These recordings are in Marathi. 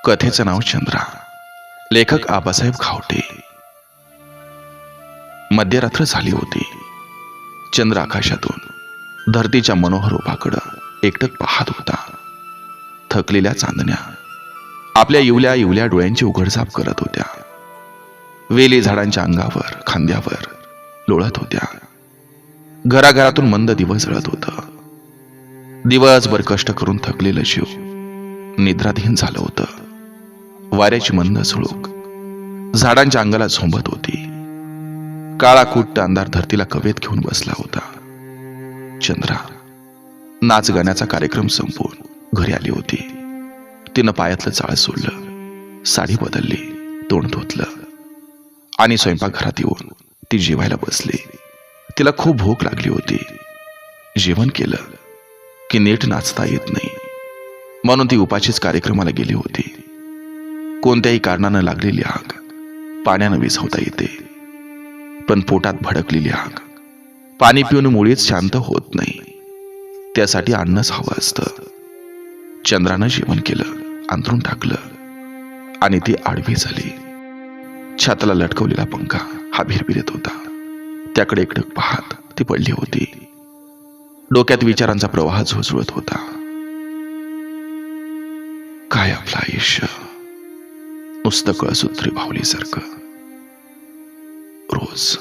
कथेचं नाव चंद्रा. लेखक आबासाहेब खावटे. मध्यरात्र झाली होती. चंद्र आकाशातून धरतीच्या मनोहर उभाकडं एकटक पाहत होता. थकलेल्या चांदण्या आपल्या इवल्या इवल्या डोळ्यांची उघडझाप करत होत्या. वेली झाडांच्या अंगावर खांद्यावर लोळत होत्या. घराघरातून मंद दिवस जळत होतं. दिवसभर कष्ट करून थकलेलं जीव निद्राधीन झालं होतं. वाऱ्याची मंद झुळूक झाडांच्या अंगाला झोंबत होती. काळा कुट्ट अंधार धरतीला कवेत घेऊन बसला होता. चंद्रा नाच गाण्याचा कार्यक्रम संपवून घरी आली होती. तिनं पायातलं जाळ सोडलं, साडी बदलली, तोंड धुतलं आणि स्वयंपाकघरात येऊन ती जेवायला बसली. तिला खूप भूक लागली होती. जेवण केलं की नीट नाचता येत नाही, म्हणून ती उपाशीच कार्यक्रमाला गेली होती. कोणत्याही कारणानं लागलेली आग पाण्यानं विझवता येते, पण पोटात भडकलेली आग पाणी पिऊन मुळीच शांत होत नाही. त्यासाठी अन्नच हवं असतं. चंद्रानं जेवण केलं, अंथरून टाकलं आणि ती आडवी झाली. छाताला लटकवलेला पंखा हा भिरभिरत होता. त्याकडे एकटक पाहत ती पडली होती. डोक्यात विचारांचा प्रवाह झुळझुळत होता. काय आपलं आयुष्य नुसतं कळसूत्री भावलीसारखं. रोज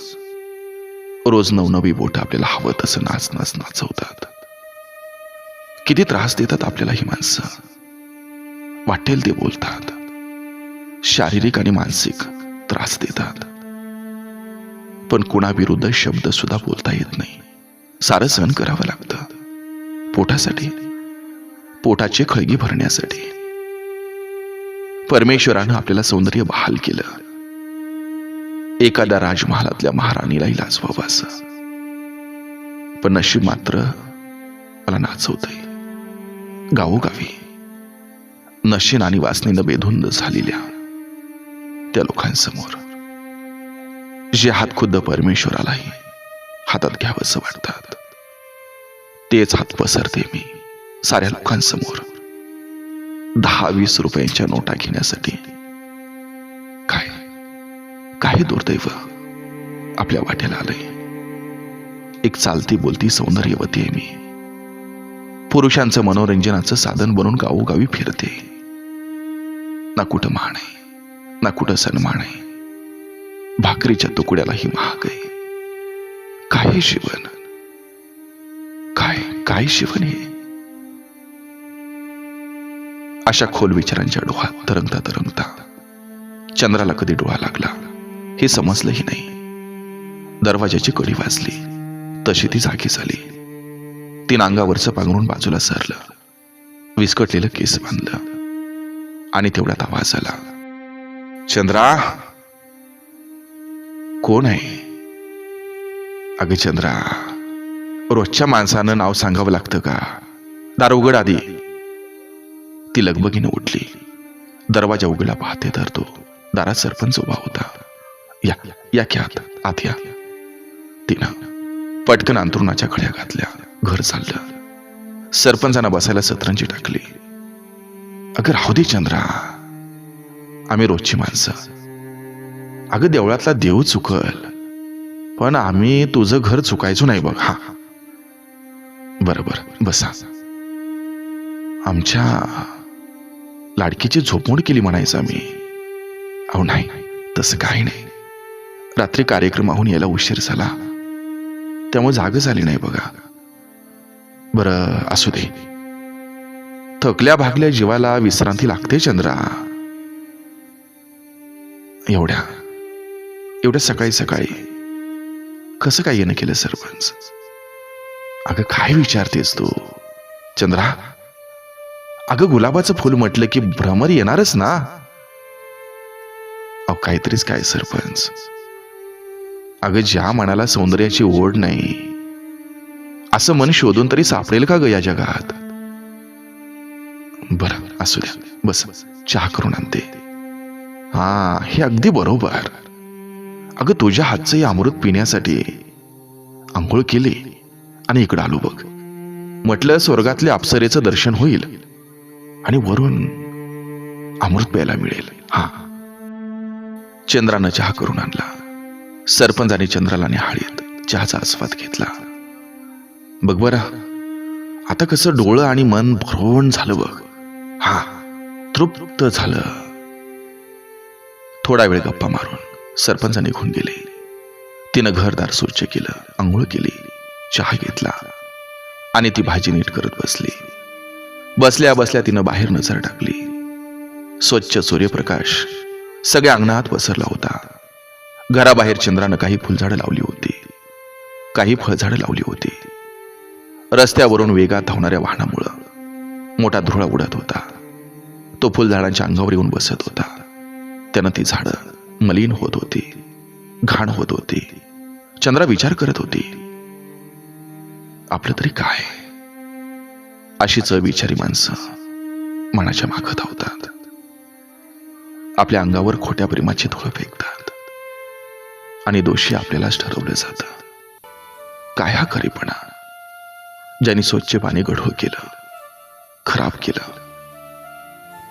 रोज नवनवी बोट आपल्याला हवं तसं नाचवतात. किती त्रास देतात आपल्याला ही माणसं. वाटेल ते बोलतात. शारीरिक आणि मानसिक त्रास देतात. पण कुणाविरुद्ध शब्द सुद्धा बोलता येत नाही. सारं सहन करावं लागतं. पोटासाठी, पोटाची खळगी भरण्यासाठी. परमेश्वरानं आपल्याला सौंदर्य बहाल केलं. एखाद्या राजमहालातल्या महाराणीलाही लाजवावं असं. पण नशीब मात्र मला नाचवतंय. गावोगावी नशेन आणि वासनेनं बेधुंद झालेल्या त्या लोकांसमोर जे हात खुद्द परमेश्वरालाही हातात घ्यावंसं वाटतात, तेच हात पसरते मी साऱ्या लोकांसमोर 10-20 रुपयांच्या नोटा घेण्यासाठी. काय काय दुर्दैव आपल्या वाट्याला आलंय. एक चालती बोलती सौंदर्यवती आहे मी. पुरुषांचं मनोरंजनाचं साधन बनून गावोगावी फिरते. ना कुठं मान आहे, ना कुठं सन्मान आहे. भाकरीच्या तुकड्यालाही महाग आहे. काय जीवन, काय काय जीवन हे. अशा खोल विचारांच्या डोळ्यात तरंगता तरंगता चंद्राला कधी डोळा लागला हे समजलंही नाही. दरवाजाची कडी वाजली तशी ती जागी झाली. तीन अंगावरचं पांघरून बाजूला सरलं, विस्कटलेलं केस बांधलं आणि तेवढ्यात आवाज आला. चंद्रा, कोण आहे? अगं चंद्रा, रोजच्या माणसानं नाव सांगावं लागतं का? दार उघड आधी. ती लगबगीनं उठली. दरवाजा उघडला पाहते तर तो दारात सरपंच उभा होता. या या की आत या. तिनं पटकन अंथरुणाच्या घड्या घातल्या. घर चाललं. सरपंचांना बसायला सतरंजी टाकली. अगं राहू दे चंद्रा, आम्ही रोजची माणसं. अगं देवळातला देव चुकल, पण आम्ही तुझं घर चुकायचो नाही बघ. हा बरोबर, बसा. आमच्या लाडकीची झोपमोड केली म्हणायचं मी. अहो नाही, तसं काही नाही. रात्री कार्यक्रमाहून यायला उशीर झाला, त्यामुळे जाग झाली नाही बघा. बरं असू दे. थकल्या भागल्या जीवाला विश्रांती लागते चंद्रा. एवढ्या सकाळी सकाळी कसं काय येणं केलं सरपंच? अगं काय विचारतेस तू चंद्रा? अगं गुलाबाचं फुल म्हटलं की भ्रमर येणारच ना. अहो काहीतरीच काय सरपंच. अगं ज्या मनाला सौंदर्याची ओढ नाही असं मन शोधून तरी सापडेल का ग या जगात? बरं असू द्या, बस चहा करून आणते. हा हे अगदी बरोबर. अगं तुझ्या हातचं हे अमृत पिण्यासाठी आंघोळ केली आणि इकडं आलो बघ. म्हटलं स्वर्गातल्या अप्सरेचं दर्शन होईल आणि वरून अमृत प्यायला मिळेल. हा. चंद्रानं चहा करून आणला. सरपंचाने चंद्राला निहाळीत चहाचा आस्वाद घेतला. बघ बरं, आता कसं डोळं आणि मन भरून झालं बघ. हा, तृप्त झालं. थोडा वेळ गप्पा मारून सरपंच निघून गेले. तिनं घरदार स्वच्छ केलं, आंघोळ केली, चहा घेतला आणि ती भाजी नीट करत बसली. बसल्या बसल्या तिनं बाहेर नजर टाकली. स्वच्छ सूर्यप्रकाश सगळ्या अंगणात पसरला होता. घराबाहेर चंद्रानं काही फुलझाडं लावली होती, काही फळझाडं लावली होती. रस्त्यावरून वेगात धावणाऱ्या वाहनामुळं मोठा धुळा उडत होता. तो फुलझाडांच्या अंगावर येऊन बसत होता. त्यानं ती झाडं मलिन होत होती, घाण होत होती. चंद्रा विचार करत होती, आपलं तरी काय. अशीच विचारी माणसं मनाच्या मागं धावतात. आपल्या अंगावर खोट्या प्रेमाची धूळ फेकतात आणि दोषी आपल्यालाच ठरवलं जातं. काय हा खरीपणा. ज्यांनी स्वच्छ पाणी गढूळ केलं, खराब केलं,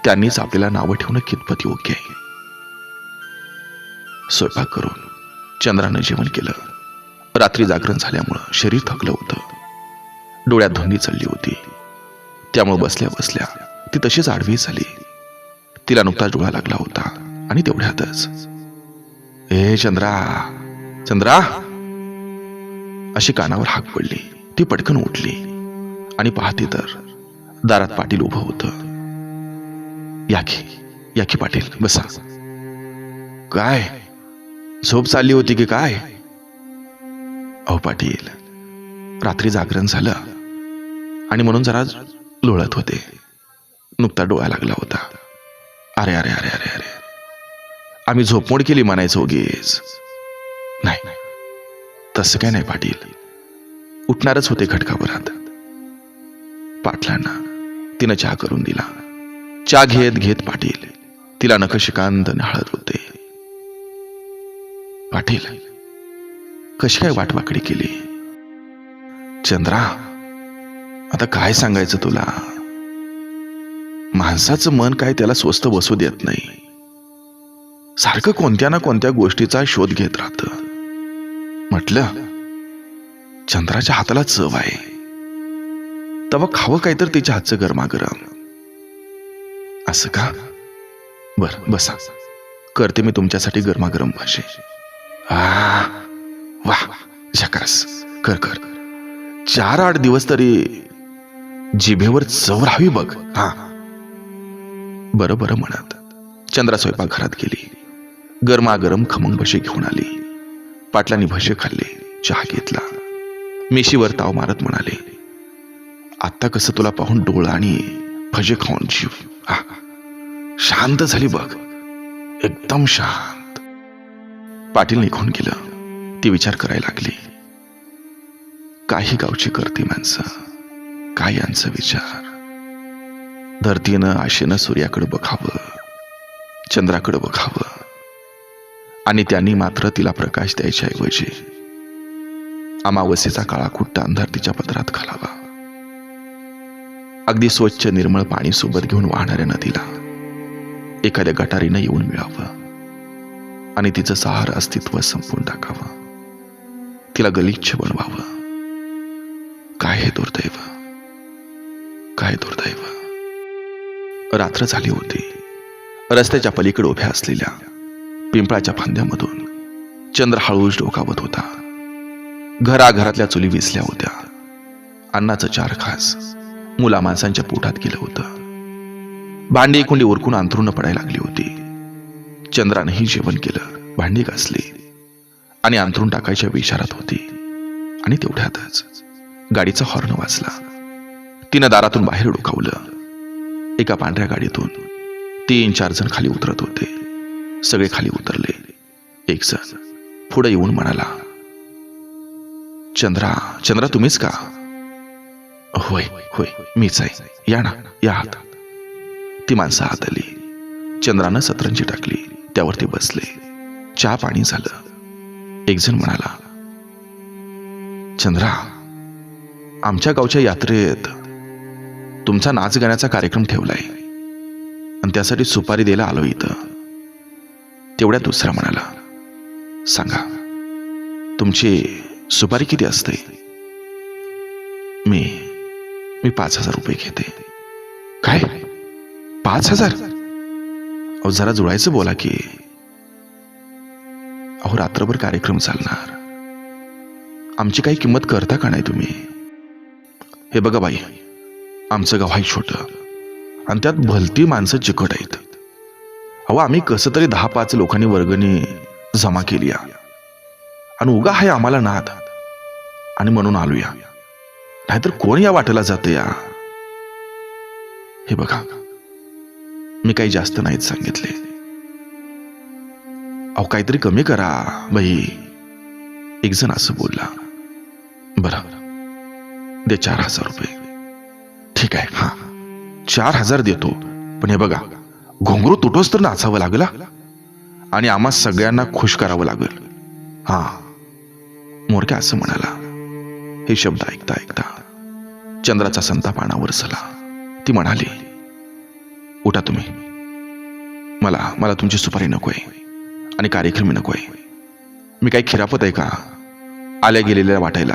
त्यांनीच आपल्याला नावं ठेवणं कितपत योग्य आहे. स्वयंपाक करून चंद्रानं जेवण केलं. रात्री जागरण झाल्यामुळं शरीर थकलं होतं. डोळ्यात धुंदी चढली होती. त्यामुळे बसल्या बसल्या ती तशीच आडवी झाली. तिला नुकताच डोळा लागला होता आणि तेवढ्यातच, ए चंद्रा, चंद्रा अशी कानावर हाक पडली. ती पटकन उठली आणि पाहते तर दारात पाटील उभं होतं. या की पाटील, बसा. काय झोप चालली होती की काय? अहो पाटील, रात्री जागरण झालं आणि म्हणून जरा लोळत होते. नुकता डोळा लागला होता. अरे अरे अरे अरे अरे, आम्ही झोपमोड केली म्हणायचो उगीच. नाही, तसं काय नाही पाटील, उठणारच होते खटकाभरात. पाटलांना तिनं चहा करून दिला. चहा घेत घेत पाटील तिला नखशिकांत निहाळत होते. पाटील, कशी काय वाटवाकडी केली? चंद्रा, आता काय सांगायचं तुला. माणसाचं मन काय त्याला स्वस्त बसू देत नाही. सारखं कोणत्या ना कोणत्या गोष्टीचा शोध घेत राहत. म्हटलं चंद्राच्या हाताला चव आहे, तेव्हा खावं काय तर तिच्या हातचं गरमागरम. असं का? बर बसा, करते मी तुमच्यासाठी गरमागरम भाजी. वाह, झकास. कर कर. 4-8 दिवस तरी जिभेवर चव राहावी बघ. हा, बरं बरं म्हणत चंद्रा स्वयंपाकघरात गेली. गरमागरम खमंग भजी घेऊन आली. पाटलांनी भजी खाल्ले, चहा घेतला. मिशीवर ताव मारत म्हणाले, आत्ता कसं तुला पाहून डोळा आणि भजे खाऊन जीव शांत झाली बघ, एकदम शांत. पाटील निघून गेलं. ती विचार करायला लागली, काही गावची करती माणसं, काय यांचा विचार. धरतीनं आशेनं सूर्याकडे बघावं, चंद्राकडे बघावं आणि त्यांनी मात्र तिला प्रकाश द्यायच्या ऐवजी अमावस्येचा काळा कुट्टा अंधार तिच्या पदरात घालावा. अगदी स्वच्छ निर्मळ पाणी सोबत घेऊन वाहणाऱ्या नदीला एखाद्या गटारीनं येऊन मिळावं आणि तिचं सार अस्तित्व संपून टाकावं, तिला गलिच्छ बनवावं. काय हे दुर्दैव, काय दुर्दैव. रात्र झाली होती. रस्त्याच्या पलीकडे उभ्या असलेल्या पिंपळाच्या फांद्यामधून चंद्र हळूच डोकावत होता. घराघरातल्या चुली विसल्या होत्या. अन्नाचं 4 घास मुला माणसांच्या पोटात गेलं होतं. भांडी कुंडी उरकून अंथरुण पडायला लागली होती. चंद्रानेही जेवण केलं, भांडी घासली आणि अंथरुण टाकायच्या विचारात होती आणि तेवढ्यातच गाडीचा हॉर्न वाजला. तिनं दारातून बाहेर डोकावलं. एका पांढऱ्या गाडीतून 3-4 जण खाली उतरत होते. सगळे खाली उतरले. एक जण पुढे येऊन म्हणाला, चंद्रा, चंद्रा तुम्हीच का? होय होय, मीच आहे, या ना, या आत. ती माणसं आत आली. चंद्रानं सतरंजी टाकली, त्यावरती बसले. चहा पाणी झालं. एक जण म्हणाला, चंद्रा, आमच्या गावच्या यात्रेत तुमचा नाच गाण्याचा कार्यक्रम ठेवलाय. आणि त्यासाठी सुपारी द्यायला आलो इथं. तेवढ्या दुसरा म्हणाला, सांगा तुमची सुपारी किती असते? मी 5,000 रुपये घेते. काय 5,000? अहो जरा जुळायचं बोला की. अहो रात्रभर कार्यक्रम चालणार, आमची काही किंमत करता का नाही तुम्ही? हे बघा बाई, आमचं गाव आहे छोटं आणि त्यात भलती माणसं चिकट आहेत. अहो आम्ही कसं तरी 10-5 लोकांनी वर्गणी जमा केली आणि उगा आहे आम्हाला नाद आणि म्हणून आलूया, नाहीतर कोण या वाटेला जाते या. हे बघा, मी काही जास्त नाहीत सांगितले. अहो काहीतरी कमी करा बाई. एक जण असं बोलला. बरं दे 4,000 रुपये. ठीक आहे, हा 4,000 देतो, पण हे बघा घोंगरू तुटोस तर नाचावं लागेल आणि आम्हा सगळ्यांना खुश करावं लागेल. हा मोरक्या असं म्हणाला. हे शब्द ऐकता ऐकता चंद्राचा संताप पानावर झाला. ती म्हणाली, उठा तुम्ही. मला तुमची सुपारी नकोय आणि कार्यक्रमी नकोय. मी काही खिरापत आहे का आल्या गेलेल्या वाटायला?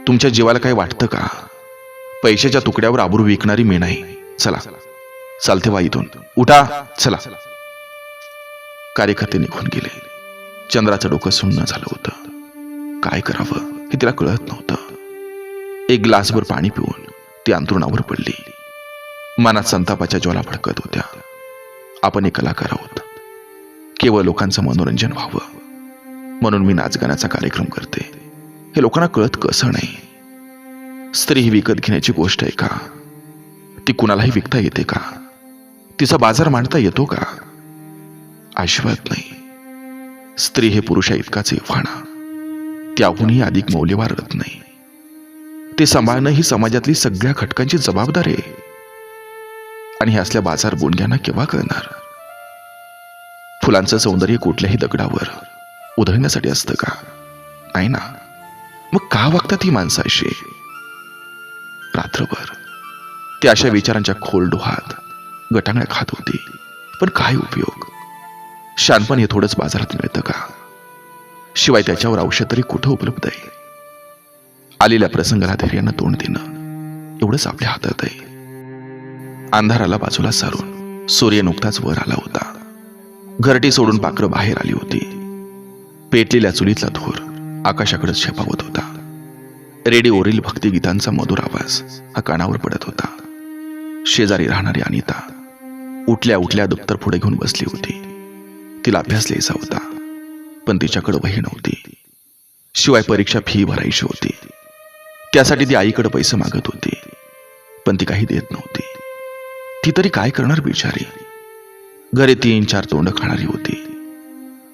तुमच्या जीवाला काही वाटतं का? पैशाच्या तुकड्यावर आबरू विकणारी मी नाही. चला चालते वा इथून, उठा चला. कार्यकर्ते निघून गेले. चंद्राचं डोकं सुन्न झालं होतं. काय करावं हे तिला कळत नव्हतं. एक ग्लासभर पाणी पिऊन ती अंथरुणावर पडली. मनात संतापाच्या ज्वाला भडकत होत्या. आपण एक कलाकार आहोत, केवळ लोकांचं मनोरंजन व्हावं म्हणून मी नाचगाण्याचा कार्यक्रम करते. हे लोकांना कळत कसं नाही? स्त्री ही विकत घेण्याची गोष्ट आहे का? ती कुणालाही विकता येते का? तिचा बाजार मांडता येतो का? अजिबात नाही. स्त्री हे पुरुषा इतकाच इव्हाणा, त्याहूनही अधिक मौल्यवान रत्न नाही. ते सांभाळणं ही समाजातली सगळ्या घटकांची जबाबदारी आहे. आणि हे असल्या बाजार बोंडग्यांना केव्हा कळणार? फुलांचं सौंदर्य कुठल्याही दगडावर उधळण्यासाठी असतं का? नाही ना. मग का वागतात ही माणसं अशी? रात्रभर ती अशा विचारांच्या खोल डोहात गटांगळ्या खात होती. पण काय उपयोग? शानपण हे थोडंच बाजारात मिळतं का? शिवाय त्याच्यावर औषध तरी कुठं उपलब्ध आहे? आलेल्या प्रसंगाला धैर्यानं तोंड देणं एवढंच आपल्या हातात आहे. अंधाराला बाजूला सारून सूर्य नुकताच वर आला होता. घरटी सोडून पाखरं बाहेर आली होती. पेटलेल्या चुलीतला धूर आकाशाकडे झेपावत होता. रेडिओवरील भक्तिगीतांचा मधुर आवाज हा कानावर पडत होता. शेजारी राहणारी अनिता उठल्या उठल्या दप्तर पुढे घेऊन बसली होती. तिला अभ्यास लिहायचा होता, पण तिच्याकडे वही नव्हती. शिवाय परीक्षा फी भरायची होती. त्यासाठी ती आईकडे पैसे मागत होती, पण ती काही देत नव्हती. ती तरी काय करणार बिचारी? घरी 3-4 तोंड खाणारी होती.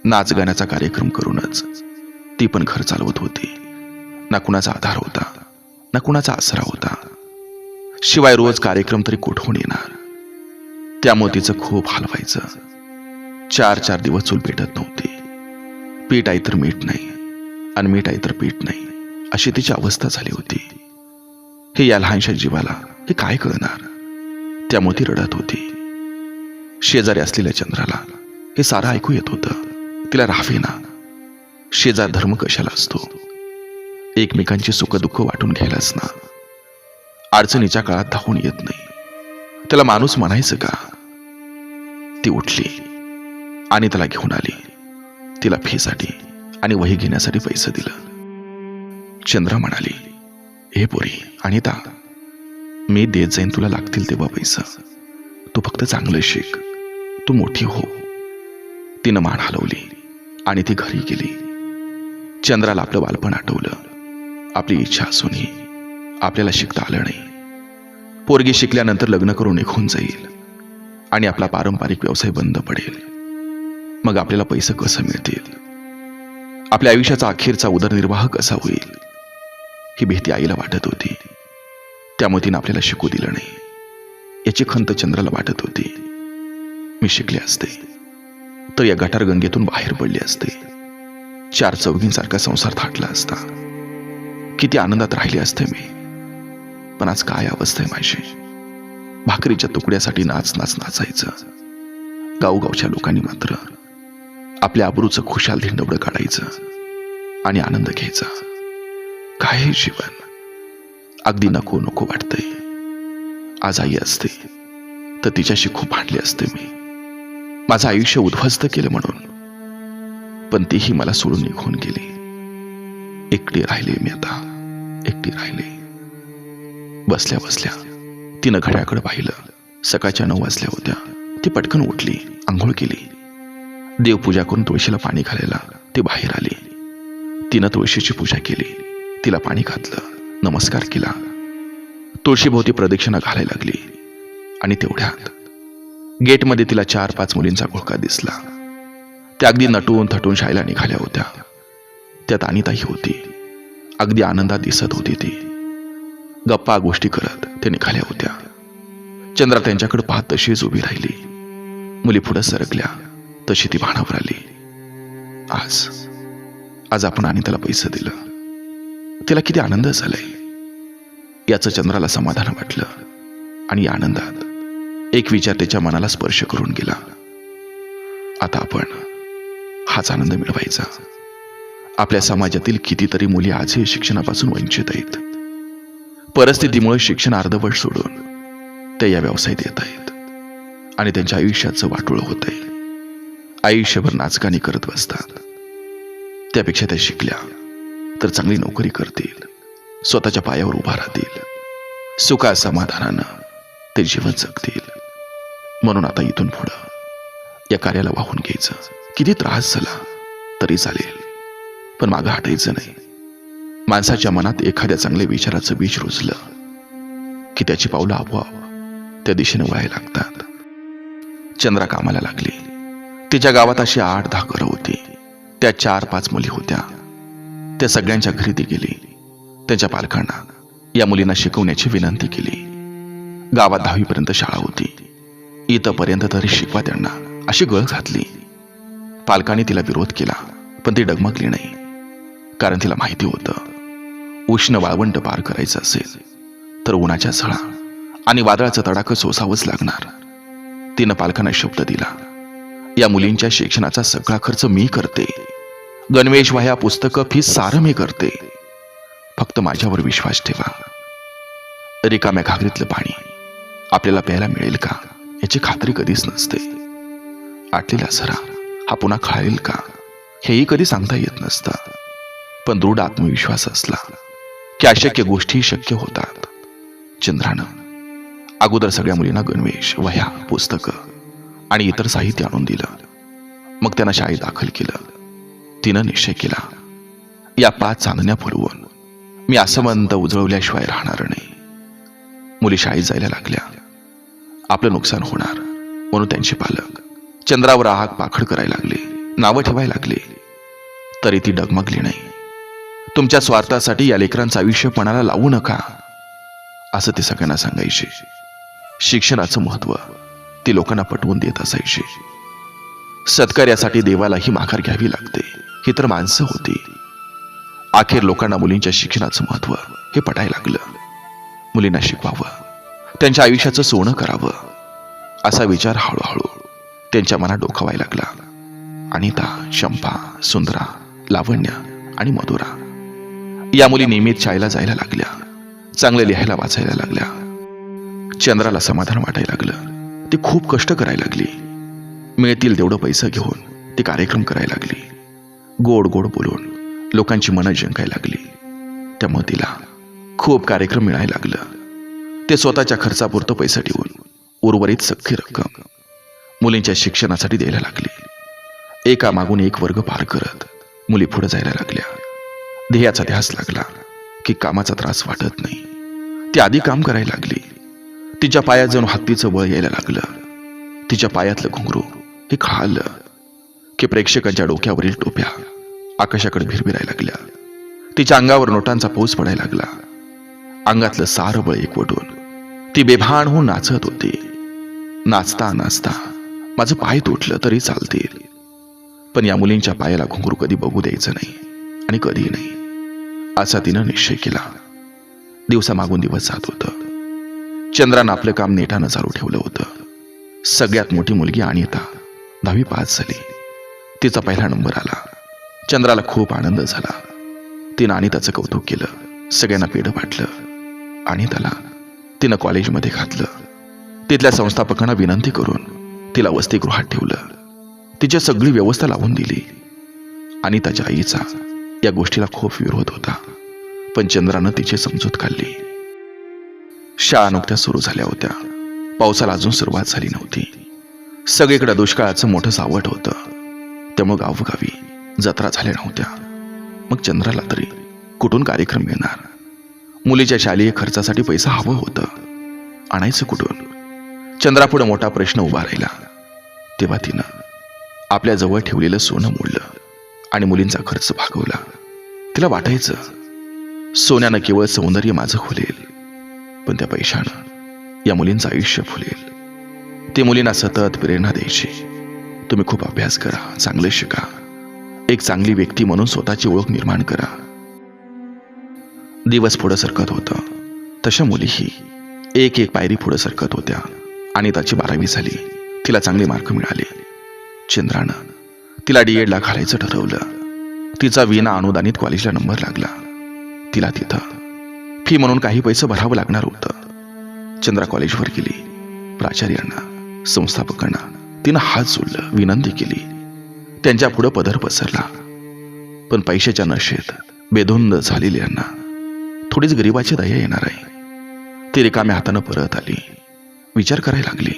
नाच गाण्याचा कार्यक्रम करूनच ती पण घर चालवत होती. ना कुणाचा आधार होता, ना कुणाचा आसरा होता. शिवाय रोज कार्यक्रम तरी कुठून येणार? त्यामुळे तिचं खूप हाल व्हायचं. 4-4 दिवस चूल पेटत नव्हती. पीठ आहे तर मीठ नाही आणि मीठ आहे तर पीठ नाही, अशी तिची अवस्था झाली होती. हे या लहानशा जीवाला हे काय कळणार? त्यामुळे ती रडत होती. शेजारी असलेल्या चंद्राला हे सारं ऐकू येत होतं. तिला राहावेना. शेजार धर्म कशाला असतो? एकमेकांची सुखदुःख वाटून घ्यायलाच ना. अडचणीच्या काळात धावून येत नाही. त्याला माणूस म्हणायचं का? ती उठली आणि त्याला घेऊन आली. तिला फीसाठी आणि वही घेण्यासाठी पैसे दिलं. चंद्रा म्हणाली, हे पोरी अनिता, मी देत जाईन तुला लागतील तेव्हा पैसा. तू फक्त चांगलं शिक, तू मोठी हो. तिनं मान हलवली आणि ती घरी गेली. चंद्राला आपलं बालपण आठवलं. आपली इच्छा असूनही आपल्याला शिकता आलं नाही. पोरगी शिकल्यानंतर लग्न करून निघून जाईल आणि आपला पारंपरिक व्यवसाय बंद पडेल. मग आपल्याला पैसे कसे मिळतील? आपल्या आयुष्याचा अखेरचा उदरनिर्वाह कसा होईल? ही भीती आईला वाटत होती. त्यामुळे तिने आपल्याला शिकू दिलं नाही. याची खंत चंद्राला वाटत होती. मी शिकले असते तर या गटारगंगेतून बाहेर पडले असते. 4 चौघींसारखा संसार थाटला असता. किती आनंदात राहिले असते मी. पण आज काय अवस्था आहे माझी? भाकरीच्या तुकड्यासाठी नाच नाचायचं. गावगावच्या लोकांनी मात्र आपल्या आबरूचं खुशाल धिंडवडं काढायचं आणि आनंद घ्यायचा. काय हे जीवन, अगदी नको नको वाटतंय. आज आई असते तर तिच्याशी खूप भांडले असते मी, माझं आयुष्य उद्ध्वस्त केलं म्हणून. पण तीही मला सोडून निघून गेली. एकटी राहिले मी आता, एकटी राहिले. बसल्या बसल्या तिनं घड्याकडे पाहिलं. सकाळच्या 9 वाजल्या होत्या. ती पटकन उठली, आंघोळ केली. देवपूजा करून तुळशीला पाणी घालायला ती बाहेर आली. तिनं तुळशीची पूजा केली, तिला पाणी घातलं, नमस्कार केला. तुळशीभोवती प्रदक्षिणा घालायला लागली. आणि तेवढ्यात गेटमध्ये तिला 4-5 मुलींचा घोळका दिसला. त्या अगदी नटून थटून शाळेला निघाल्या होत्या. त्यात अनिताही होती. अगदी आनंदात दिसत होती ती. गप्पा गोष्टी करत त्या निघाल्या होत्या. चंद्रा त्यांच्याकडे पाहत तशीच उभी राहिली. मुली पुढे सरकल्या तशी ती भानावर आली. आज आपण अनिताला पैसे दिलं, तिला किती आनंद झालाय याचं चंद्राला समाधान वाटलं. आणि या आनंदात एक विचार त्याच्या मनाला स्पर्श करून गेला. आता आपण हाच आनंद मिळवायचा. आपल्या समाजातील कितीतरी मुली आजही शिक्षणापासून वंचित आहेत. परिस्थितीमुळे शिक्षण अर्धवट सोडून ते या व्यवसायात येत आहेत आणि त्यांच्या आयुष्याचं वाटोळं होत आहे. आयुष्यभर नाचगाणी करत बसतात. त्यापेक्षा त्या शिकल्या तर चांगली नोकरी करतील, स्वतःच्या पायावर उभा राहतील, सुखा समाधानानं ते जीवन जगतील. म्हणून आता इथून पुढं या कार्याला वाहून घ्यायचं. किती त्रास झाला तरी चालेल, पण मागं हटायचं नाही. माणसाच्या मनात एखाद्या चांगल्या विचाराचं बीज रुजलं की त्याची पावलं आपोआप त्या दिशेने वळायला लागतात. चंद्रा कामाला लागली. तिच्या गावात अशी 8-10 घरं होती. त्या 4-5 मुली होत्या. त्या सगळ्यांच्या घरी ती गेली. त्यांच्या पालकांना या मुलींना शिकवण्याची विनंती केली. गावात 10वी पर्यंत शाळा होती. इथपर्यंत तरी शिकवा त्यांना अशी गळ घातली. पालकांनी तिला विरोध केला, पण ती डगमगली नाही. कारण तिला माहिती होतं उष्ण वाळवंट पार करायचं असेल तर उन्हाच्या झळा आणि वादळाचं तडाखं सोसावंच लागणार. तिनं पालकांना शब्द दिला, या मुलींच्या शिक्षणाचा सगळा खर्च मी करते. गणवेश, वह्या, पुस्तकं, फीस सारं मी करते. फक्त माझ्यावर विश्वास ठेवा. रिकाम्या घागरीतलं पाणी आपल्याला प्यायला मिळेल का याची खात्री कधीच नसते. आटलेला झरा हा पुन्हा खाळेल का हेही कधी सांगता येत नसतं. पण दृढ आत्मविश्वास असला की अशक्य गोष्टी शक्य होतात. चंद्रानं अगोदर सगळ्या मुलींना गणवेश, वह्या, पुस्तकं आणि इतर साहित्य आणून दिलं. मग त्यांना शाळेत दाखल केलं. तिनं निश्चय केला, या 5 चांदण्या फुलवून मी आसमंत उजळवल्याशिवाय राहणार नाही. मुली शाळेत जायला लागल्या. आपलं नुकसान होणार म्हणून त्यांचे पालक चंद्रावर आग पाखड करायला लागले, नावं ठेवायला लागले. तरी ती डगमगली नाही. तुमच्या स्वार्थासाठी या लेकरांचं आयुष्य पणाला लावू नका असं ते सगळ्यांना सांगायचे. शिक्षणाचं महत्व ती लोकांना पटवून देत असायचे. सत्कार्यासाठी देवालाही माघार घ्यावी लागते ही तर माणसं होती. अखेर लोकांना मुलींच्या शिक्षणाचं महत्व हे पटायला लागलं. मुलींना शिकवावं, त्यांच्या आयुष्याचं सोनं करावं असा विचार हळूहळू त्यांच्या मनात डोकावायला लागला. अनिता, चंपा, सुंदरा, लावण्य आणि मधुरा या मुली नियमित शाळेला जायला लागल्या. चांगलं लिहायला वाचायला लागल्या. चंद्राला समाधान वाटायला लागलं. ती खूप कष्ट करायला लागली. मिळतील तेवढं पैसे घेऊन ती कार्यक्रम करायला लागली. गोड गोड बोलून लोकांची मनं जिंकायला लागली. त्यामुळे तिला खूप कार्यक्रम मिळायला लागलं. ते स्वतःच्या खर्चापुरतं पैसे ठेवून उर्वरित सख्खी रक्कम मुलींच्या शिक्षणासाठी द्यायला लागली. एका मागून एक वर्ग पार करत मुली पुढे जायला लागल्या. ध्येयाचा ध्यास लागला की कामाचा त्रास वाटत नाही. ती आधी काम करायला लागली. तिच्या पायात जणू हत्तीचं बळ यायला लागलं. तिच्या पायातलं घुंगरू हे खाल्लं की प्रेक्षकांच्या डोक्यावरील टोप्या आकाशाकडे भिरभिरायला लागल्या. तिच्या अंगावर नोटांचा पाऊस पडायला लागला. अंगातलं सारं बळ एकवटून ती बेभान होऊन नाचत होती. नाचता नाचता माझं पाय तुटलं तरी चालतील, पण या मुलींच्या पायाला घुंगरू कधी बघू द्यायचं नाही आणि कधी नाही असा तिनं निश्चय केला. दिवसामागून दिवस जात होतं. चंद्रानं आपलं काम नेटानं चालू ठेवलं होतं. सगळ्यात मोठी मुलगी अनिता 10वी पास झाली. तिचा पहिला नंबर आला. चंद्राला खूप आनंद झाला. तिनं अनिताचं कौतुक केलं, सगळ्यांना पेढं वाटलं. अनिताला तिनं कॉलेजमध्ये घातलं. तिथल्या संस्थापकांना विनंती करून तिला वसतिगृहात ठेवलं. तिची सगळी व्यवस्था लावून दिली. अनिताच्या आईचा या गोष्टीला खूप विरोध होता, पण चंद्रानं तिची समजूत काढली. शाळा नुकत्याच सुरू झाल्या होत्या. पावसाला अजून सुरुवात झाली नव्हती. सगळीकडे दुष्काळाचं मोठं सावट होतं. त्यामुळे गावोगावी जत्रा झाल्या नव्हत्या. मग चंद्राला तरी कुठून कार्यक्रम मिळणार? मुलीच्या शालेय खर्चासाठी पैसा हवं होतं, आणायचं कुठून? चंद्रापुढे मोठा प्रश्न उभा राहिला. तेव्हा तिनं आपल्या जवळ ठेवलेलं सोनं मोडलं आणि मुलींचा खर्च भागवला. तिला वाटायचं सोन्यानं केवळ सौंदर्य माझं खुलेल, पण त्या पैशानं या मुलींचं आयुष्य फुलेल. ती मुलींना सतत प्रेरणा द्यायची. तुम्ही खूप अभ्यास करा, चांगलं शिका, एक चांगली व्यक्ती म्हणून स्वतःची ओळख निर्माण करा. दिवस पुढं सरकत होतं. तशा मुलीही एक एक पायरी पुढं सरकत होत्या. अनिताची 12वी झाली. तिला चांगले मार्क मिळाले. चंद्रानं तिला D.Ed.ला घालायचं ठरवलं. तिचा विना अनुदानित कॉलेजला नंबर लागला. तिला तिथं फी म्हणून काही पैसे भरावं लागणार होतं. चंद्रा कॉलेजवर गेली. प्राचार्यांना, संस्थापकांना तिनं हात जोडलं, विनंती केली. त्यांच्या पुढं पदर पसरला. पण पैशाच्या नशेत बेधुंद झालेल्यांना थोडीच गरिबाची दया येणार आहे. ती रिकाम्या हातानं परत आली. विचार करायला लागली.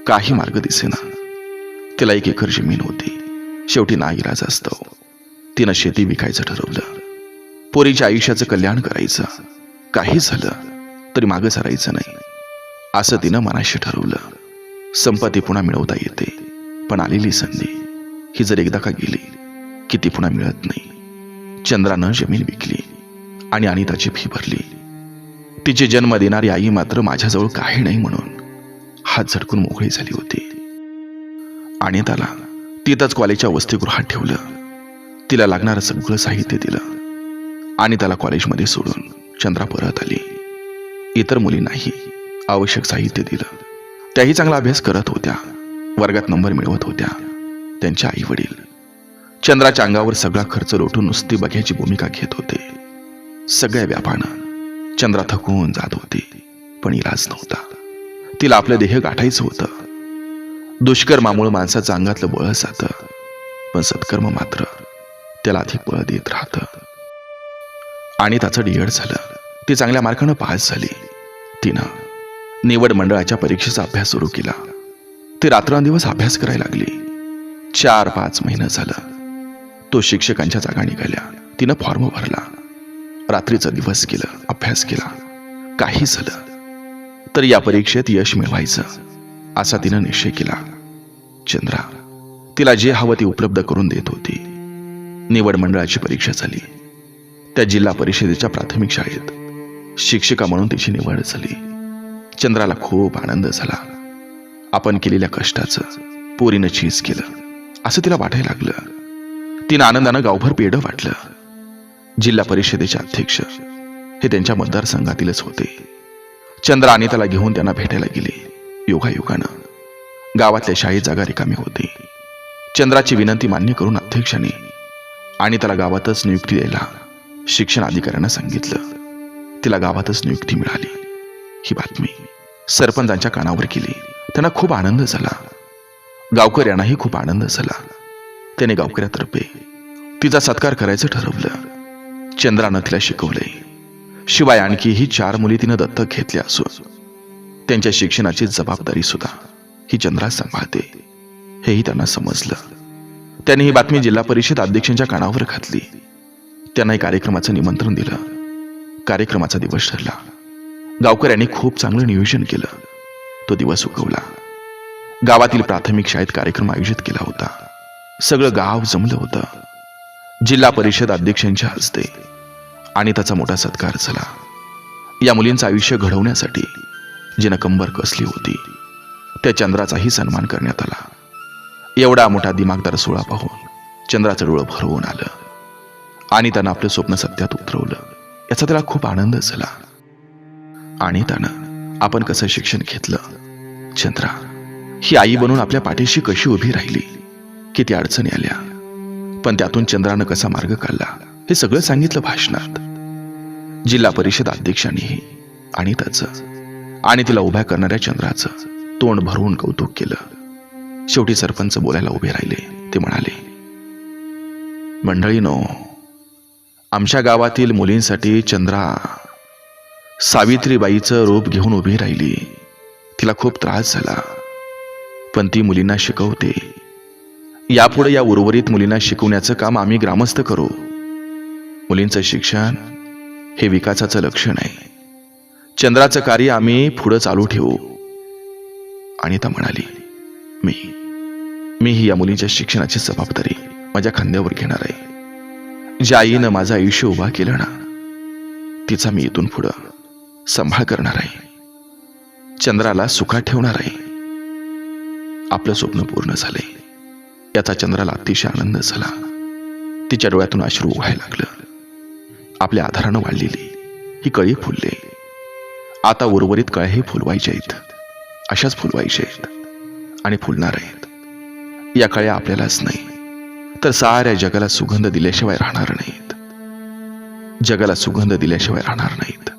काही मार्ग दिसेना. तिला 1 एकर जमीन होती. शेवटी नाईलाज असतो तिनं शेती विकायचं ठरवलं. पोरीच्या आयुष्याचं कल्याण करायचं. काही झालं तरी मागं सरायचं नाही, असं तिनं मनाशी ठरवलं. संपत्ती पुन्हा मिळवता येते, पण आलेली संधी ही जर एकदा का गेली की ती पुन्हा मिळत नाही. चंद्रानं जमीन विकली आणि अनिताची फी भरली. तिची जन्म देणारी आई मात्र माझ्याजवळ काही नाही म्हणून हात झटकून मोकळी झाली होती. अनिताला तिथंच कॉलेजच्या वसतिगृहात ठेवलं. तिला लागणारं सगळं साहित्य दिलं. अनिताला कॉलेजमध्ये सोडून चंद्रा परत आली. इतर मुलींनाही आवश्यक साहित्य दिलं. त्याही चांगला अभ्यास करत होत्या. वर्गात नंबर मिळवत होत्या. त्यांच्या आई वडील चंद्राच्या अंगावर सगळा खर्च लोटून नुसती बघ्याची भूमिका घेत होते. सगळ्या व्यापानं चंद्रा थकून जात होती, पण इलाज नव्हता. तिला आपलं देह गाठायचं होतं. दुष्कर्मामुळे माणसाचं अंगातलं बळ जातं, पण सत्कर्म मात्र त्याला अधिक बळ देत राहतं. आणि त्याचं D.Ed. झालं. ती चांगल्या मार्कानं पास झाली. तिनं निवड मंडळाच्या परीक्षेचा अभ्यास सुरू केला. ती रात्रंदिवस अभ्यास करायला लागली. 4-5 महिने झालं. तो शिक्षकांच्या जागा निघाल्या. तिनं फॉर्म भरला. रात्रीचा दिवस केलं, अभ्यास केला. काही झालं तर या परीक्षेत यश मिळवायचं असा तिनं निश्चय केला. चंद्रा तिला जे हवं ते उपलब्ध करून देत होती. निवड मंडळाची परीक्षा झाली. त्या जिल्हा परिषदेच्या प्राथमिक शाळेत शिक्षिका म्हणून तिची निवड झाली. चंद्राला खूप आनंद झाला. आपण केलेल्या कष्टाचं पोरीनं चीज केलं असं तिला वाटायला लागलं. तिनं आनंदानं गावभर पेढं वाटलं. जिल्हा परिषदेचे अध्यक्ष हे त्यांच्या मतदारसंघातीलच होते. चंद्रा अनिताला घेऊन त्यांना भेटायला गेली. योगायोगानं गावातल्या शाळेत जागा रिकामी होती. चंद्राची विनंती मान्य करून अध्यक्षांनी अनिताला गावातच नियुक्ती द्यायला शिक्षण अधिकाऱ्यांना सांगितलं. तिला गावातच नियुक्ती मिळाली. ही बातमी सरपंचांच्या कानावर गेली. त्यांना खूप आनंद झाला. गावकऱ्यांनाही खूप आनंद झाला. त्याने गावकऱ्यातर्फे तिचा सत्कार करायचं ठरवलं. चंद्रानं तिला शिकवलंय. शिवाय आणखीही 4 मुली तिनं दत्तक घेतल्या असून त्यांच्या शिक्षणाची जबाबदारी सुद्धा ही चंद्रा सांभाळते, हेही त्यांना समजलं. त्यांनी ही बातमी जिल्हा परिषद अध्यक्षांच्या कानावर घातली. त्यांना कार्यक्रमाचं निमंत्रण दिलं. कार्यक्रमाचा दिवस ठरला. गावकऱ्यांनी खूप चांगलं नियोजन केलं. तो दिवस उगवला. गावातील प्राथमिक शाळेत कार्यक्रम आयोजित केला होता. सगळं गाव जमलं होतं. जिल्हा परिषद अध्यक्षांच्या हस्ते अनिताचा मोठा सत्कार झाला. या मुलींचं आयुष्य घडवण्यासाठी जिनं कंबर कसली होती त्या चंद्राचाही सन्मान करण्यात आला. एवढा मोठा दिमागदार सोहळा पाहून चंद्राचं डोळं भरवून आलं. अनितानं आपलं स्वप्न सत्यात उतरवलं. याचा त्याला खूप आनंद झाला. अनितानं आपण कसं शिक्षण घेतलं, चंद्रा ही आई बनून आपल्या पाठीशी कशी उभी राहिली, किती अडचणी आल्या, पण त्यातून चंद्रानं कसा मार्ग काढला हे सगळं सांगितलं भाषणात. जिल्हा परिषद अध्यक्षांनीही आणि त्याचं आणि तिला उभ्या करणाऱ्या चंद्राचं तोंड भरवून कौतुक केलं. शेवटी सरपंच बोलायला उभे राहिले. ते म्हणाले, मंडळीनो, आमच्या गावातील मुलींसाठी चंद्रा सावित्रीबाईचं रूप घेऊन उभी राहिली. तिला खूप त्रास झाला, पण ती मुलींना शिकवते. यापुढे या उर्वरित मुलींना शिकवण्याचं काम आम्ही ग्रामस्थ करू. मुलींचं शिक्षण हे विकासाचं लक्षण आहे. चंद्राचं कार्य आम्ही पुढं चालू ठेवू. अनिता म्हणाली, मीही या मुलींच्या शिक्षणाची जबाबदारी माझ्या खांद्यावर घेणार आहे. ज्या आईनं माझं आयुष्य उभा केलं ना, तिचा मी इथून पुढं सांभाळ करणार आहे. चंद्राला सुखात ठेवणार आहे. आपलं स्वप्न पूर्ण झालंय याचा चंद्राला अतिशय आनंद झाला. तिच्या डोळ्यातून अश्रू व्हायला लागलं. आपल्या आधारानं वाढलेली ही कळी फुलले. आता उर्वरित कळ्याही फुलवायच्या आहेत, अशाच फुलवायच्या आहेत आणि फुलणार आहेत. या कळ्या आपल्यालाच नाही तर साऱ्या जगाला सुगंध दिल्याशिवाय राहणार नाहीत. जगाला सुगंध दिल्याशिवाय राहणार नाहीत.